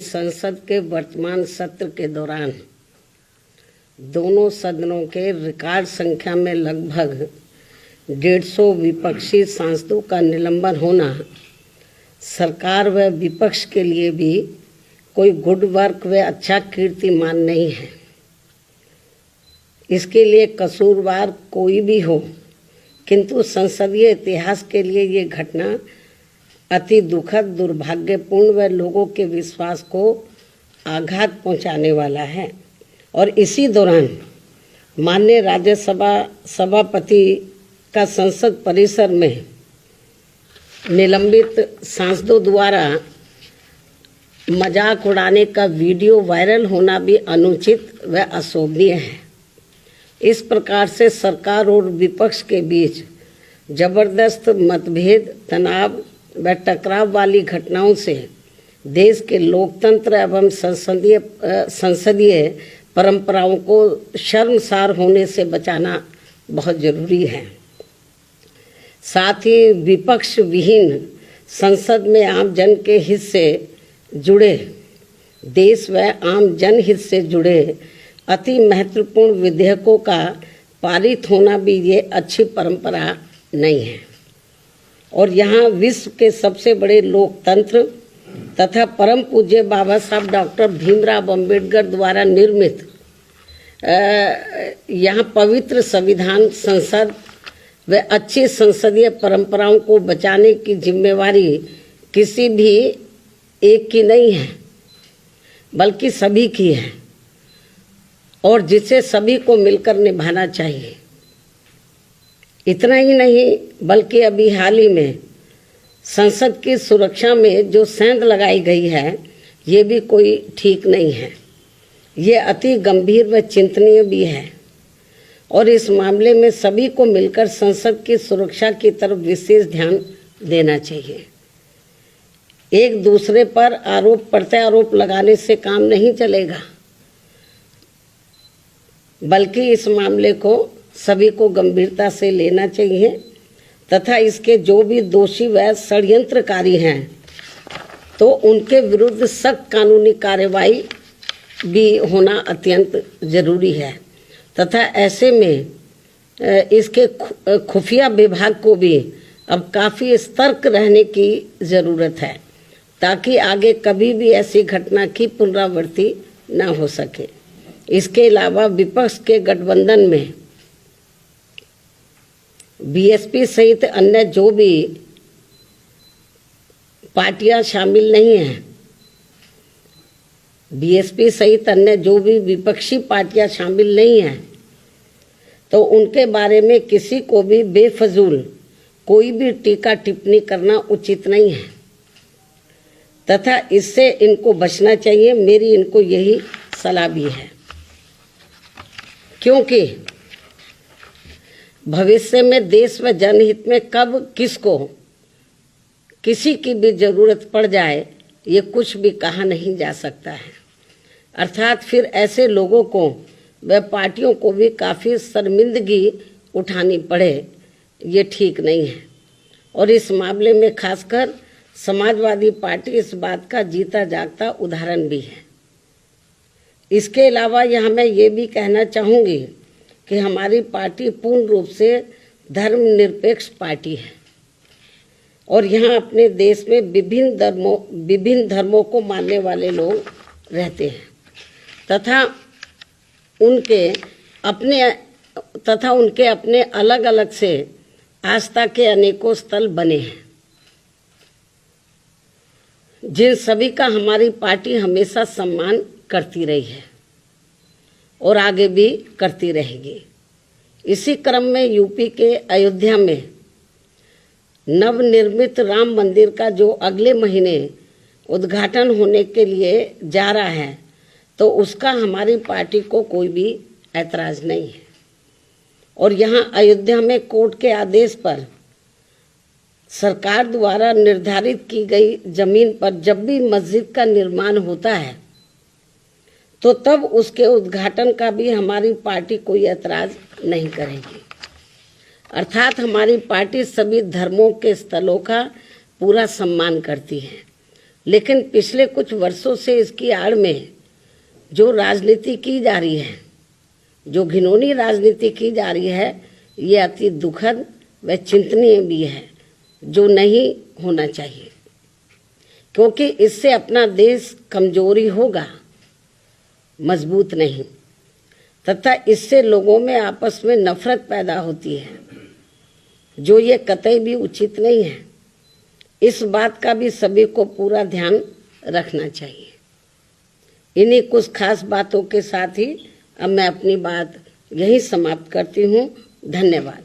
संसद के वर्तमान सत्र के दौरान दोनों सदनों के रिकॉर्ड संख्या में लगभग 150 विपक्षी सांसदों का निलंबन होना सरकार व विपक्ष के लिए भी कोई गुड वर्क व अच्छा कीर्तिमान नहीं है। इसके लिए कसूरवार कोई भी हो, किंतु संसदीय इतिहास के लिए ये घटना अति दुखद, दुर्भाग्यपूर्ण व लोगों के विश्वास को आघात पहुंचाने वाला है। और इसी दौरान माननीय राज्यसभा सभापति का संसद परिसर में निलंबित सांसदों द्वारा मजाक उड़ाने का वीडियो वायरल होना भी अनुचित व अशोभनीय है। इस प्रकार से सरकार और विपक्ष के बीच जबरदस्त मतभेद, तनाव व टकराव वाली घटनाओं से देश के लोकतंत्र एवं संसदीय परंपराओं को शर्मसार होने से बचाना बहुत जरूरी है। साथ ही विपक्ष विहीन संसद में आम जन के हित से जुड़े, देश व आम जनहित से जुड़े अति महत्वपूर्ण विधेयकों का पारित होना भी ये अच्छी परंपरा नहीं है। और यहाँ विश्व के सबसे बड़े लोकतंत्र तथा परम पूज्य बाबा साहब डॉक्टर भीमराव अंबेडकर द्वारा निर्मित यहाँ पवित्र संविधान, संसद व अच्छी संसदीय परंपराओं को बचाने की जिम्मेवारी किसी भी एक की नहीं है, बल्कि सभी की है और जिसे सभी को मिलकर निभाना चाहिए। इतना ही नहीं, बल्कि अभी हाल ही में संसद की सुरक्षा में जो सेंध लगाई गई है, ये भी कोई ठीक नहीं है। ये अति गंभीर व चिंतनीय भी है और इस मामले में सभी को मिलकर संसद की सुरक्षा की तरफ विशेष ध्यान देना चाहिए। एक दूसरे पर आरोप प्रत्यारोप लगाने से काम नहीं चलेगा, बल्कि इस मामले को सभी को गंभीरता से लेना चाहिए तथा इसके जो भी दोषी व षड्यंत्रकारी हैं तो उनके विरुद्ध सख्त कानूनी कार्रवाई भी होना अत्यंत जरूरी है तथा ऐसे में इसके खुफिया विभाग को भी अब काफ़ी सतर्क रहने की ज़रूरत है ताकि आगे कभी भी ऐसी घटना की पुनरावृत्ति न हो सके। इसके अलावा विपक्ष के गठबंधन में बीएसपी सहित अन्य जो भी पार्टियां शामिल नहीं हैं, बीएसपी सहित अन्य जो भी विपक्षी पार्टियां शामिल नहीं हैं, तो उनके बारे में किसी को भी बेफजूल कोई भी टीका टिप्पणी करना उचित नहीं है तथा इससे इनको बचना चाहिए। मेरी इनको यही सलाह भी है, क्योंकि भविष्य में देश व जनहित में कब किसको किसी की भी जरूरत पड़ जाए, ये कुछ भी कहा नहीं जा सकता है। अर्थात फिर ऐसे लोगों को व पार्टियों को भी काफ़ी शर्मिंदगी उठानी पड़े, ये ठीक नहीं है। और इस मामले में खासकर समाजवादी पार्टी इस बात का जीता जागता उदाहरण भी है। इसके अलावा यहाँ मैं ये भी कहना चाहूँगी कि हमारी पार्टी पूर्ण रूप से धर्मनिरपेक्ष पार्टी है और यहाँ अपने देश में विभिन्न धर्मों को मानने वाले लोग रहते हैं तथा उनके अपने अलग अलग से आस्था के अनेकों स्थल बने हैं, जिन सभी का हमारी पार्टी हमेशा सम्मान करती रही है और आगे भी करती रहेगी। इसी क्रम में यूपी के अयोध्या में नवनिर्मित राम मंदिर का जो अगले महीने उद्घाटन होने के लिए जा रहा है, तो उसका हमारी पार्टी को कोई भी ऐतराज़ नहीं है। और यहाँ अयोध्या में कोर्ट के आदेश पर सरकार द्वारा निर्धारित की गई जमीन पर जब भी मस्जिद का निर्माण होता है, तो तब उसके उद्घाटन का भी हमारी पार्टी कोई ऐतराज़ नहीं करेगी। अर्थात हमारी पार्टी सभी धर्मों के स्थलों का पूरा सम्मान करती है लेकिन पिछले कुछ वर्षों से इसकी आड़ में जो राजनीति की जा रही है, जो घिनौनी राजनीति की जा रही है, ये अति दुखद व चिंतनीय भी है, जो नहीं होना चाहिए, क्योंकि इससे अपना देश कमजोरी होगा, मजबूत नहीं, तथा इससे लोगों में आपस में नफरत पैदा होती है, जो ये कतई भी उचित नहीं है। इस बात का भी सभी को पूरा ध्यान रखना चाहिए। इन्हीं कुछ खास बातों के साथ ही अब मैं अपनी बात यही समाप्त करती हूँ। धन्यवाद।